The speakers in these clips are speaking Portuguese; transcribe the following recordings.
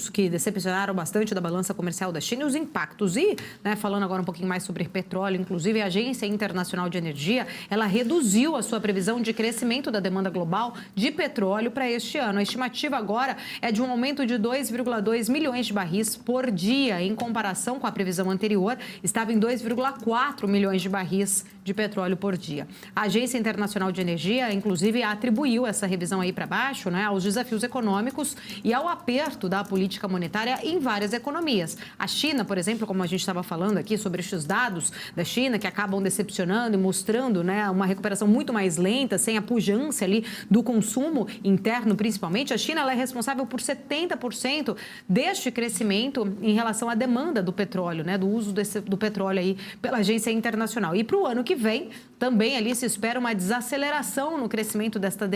que decepcionaram bastante da balança comercial da China e os impactos. E, falando agora um pouquinho mais sobre petróleo, inclusive a Agência Internacional de Energia, ela reduziu a sua previsão de crescimento da demanda global de petróleo para este ano. A estimativa agora é de um aumento de 2,2 milhões de barris por dia, em comparação com a previsão anterior, estava em 2,4 milhões de barris de petróleo por dia. A Agência Internacional de Energia, inclusive, atribuiu essa revisão aí para baixo, aos desafios econômicos e ao aperto da política monetária em várias economias. A China, por exemplo, como a gente estava falando aqui sobre estes dados da China, que acabam decepcionando e mostrando uma recuperação muito mais lenta, sem a pujança ali do consumo interno, principalmente. A China ela é responsável por 70% deste crescimento em relação à demanda do petróleo, do uso do petróleo aí pela Agência Internacional. E para o ano que vem, também ali se espera uma desaceleração no crescimento desta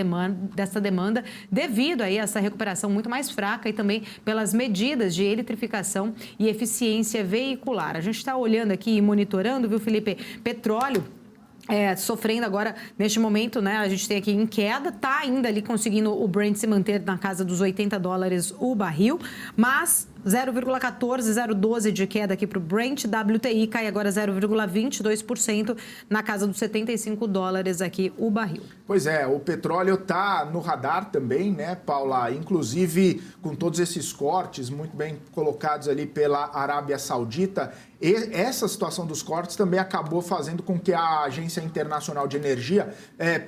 demanda devido aí a essa recuperação muito mais fraca e também pelas medidas de eletrificação e eficiência veicular. A gente está olhando aqui e monitorando, viu, Felipe? Petróleo sofrendo agora, neste momento, a gente tem aqui em queda, está ainda ali conseguindo o Brent se manter na casa dos $80 o barril, mas 0,12 de queda aqui para o Brent. WTI cai agora 0,22% na casa dos $75 aqui o barril. Pois é, o petróleo está no radar também, né, Paula? Inclusive com todos esses cortes muito bem colocados ali pela Arábia Saudita. E essa situação dos cortes também acabou fazendo com que a Agência Internacional de Energia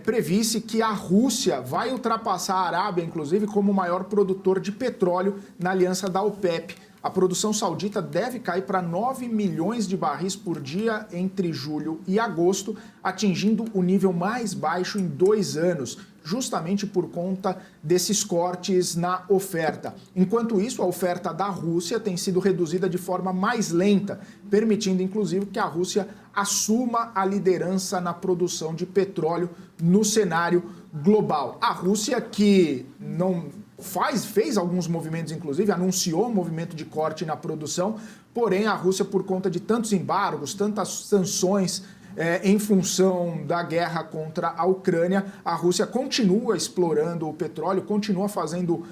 previsse que a Rússia vai ultrapassar a Arábia, inclusive, como o maior produtor de petróleo na aliança da OPEP. A produção saudita deve cair para 9 milhões de barris por dia entre julho e agosto, atingindo o nível mais baixo em 2 anos, justamente por conta desses cortes na oferta. Enquanto isso, a oferta da Rússia tem sido reduzida de forma mais lenta, permitindo, inclusive, que a Rússia assuma a liderança na produção de petróleo no cenário global. A Rússia que fez alguns movimentos, inclusive, anunciou um movimento de corte na produção, porém a Rússia, por conta de tantos embargos, tantas sanções em função da guerra contra a Ucrânia, a Rússia continua explorando o petróleo, continua fazendo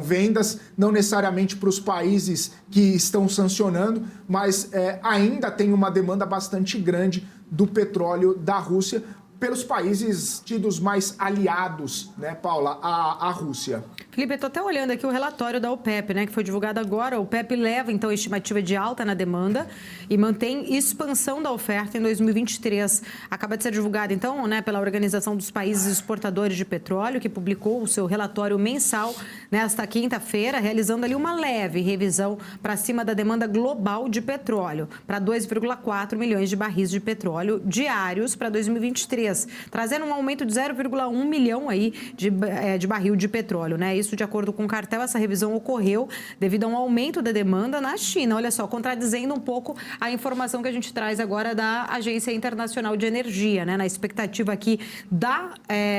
vendas, não necessariamente para os países que estão sancionando, mas ainda tem uma demanda bastante grande do petróleo da Rússia, pelos países tidos mais aliados, né, Paula, à Rússia. Felipe, eu estou até olhando aqui o relatório da OPEP, que foi divulgado agora. A OPEP leva, então, a estimativa de alta na demanda e mantém expansão da oferta em 2023. Acaba de ser divulgado, então, pela Organização dos Países Exportadores de Petróleo, que publicou o seu relatório mensal nesta quinta-feira, realizando ali uma leve revisão para cima da demanda global de petróleo, para 2,4 milhões de barris de petróleo diários para 2023. Trazendo um aumento de 0,1 milhão aí de barril de petróleo, Isso, de acordo com o cartel, essa revisão ocorreu devido a um aumento da demanda na China. Olha só, contradizendo um pouco a informação que a gente traz agora da Agência Internacional de Energia, Na expectativa aqui da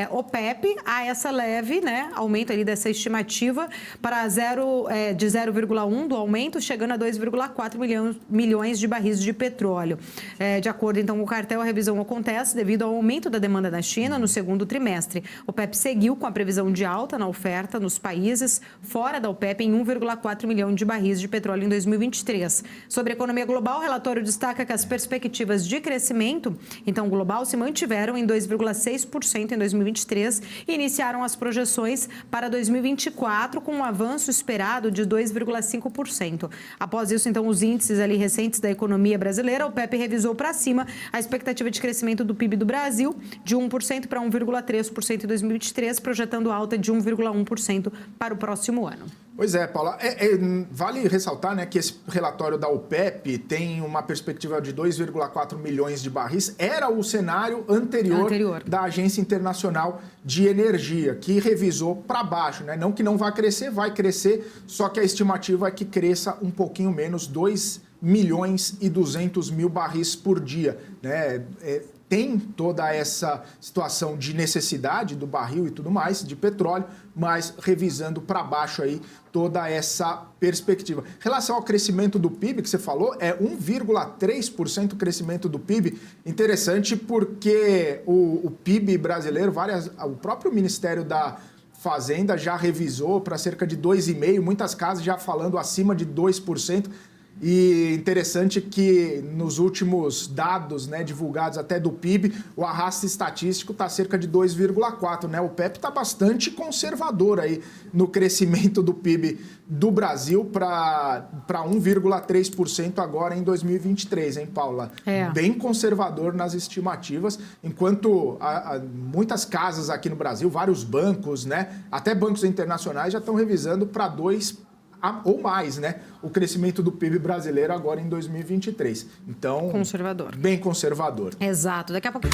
OPEP, há essa leve, aumento ali dessa estimativa para de 0,1 do aumento, chegando a 2,4 milhões de barris de petróleo. De acordo, então, com o cartel, a revisão acontece devido ao aumento da demanda na China no segundo trimestre. O OPEP seguiu com a previsão de alta na oferta nos países fora da OPEP em 1,4 milhão de barris de petróleo em 2023. Sobre a economia global, o relatório destaca que as perspectivas de crescimento, então global, se mantiveram em 2,6% em 2023 e iniciaram as projeções para 2024 com um avanço esperado de 2,5%. Após isso, então, os índices ali recentes da economia brasileira, a OPEP revisou para cima a expectativa de crescimento do PIB do Brasil de 1% para 1,3% em 2023, projetando alta de 1,1% para o próximo ano. Pois é, Paula. Vale ressaltar que esse relatório da OPEP tem uma perspectiva de 2,4 milhões de barris. Era o cenário anterior da Agência Internacional de Energia, que revisou para baixo. Não que não vai crescer, só que a estimativa é que cresça um pouquinho menos, 2 milhões e 200 mil barris por dia. Tem toda essa situação de necessidade do barril e tudo mais, de petróleo, mas revisando para baixo aí toda essa perspectiva. Em relação ao crescimento do PIB, que você falou, é 1,3% crescimento do PIB. Interessante porque o PIB brasileiro, o próprio Ministério da Fazenda já revisou para cerca de 2,5%, muitas casas já falando acima de 2%. E interessante que nos últimos dados, né, divulgados até do PIB, o arrasto estatístico está cerca de 2,4%. Né? O PEP está bastante conservador aí no crescimento do PIB do Brasil para 1,3% agora em 2023, hein, Paula? Bem conservador nas estimativas, enquanto muitas casas aqui no Brasil, vários bancos, né, até bancos internacionais já estão revisando para 2% ou mais, né? O crescimento do PIB brasileiro agora em 2023. Então, conservador. Bem conservador. Exato. Daqui a pouco...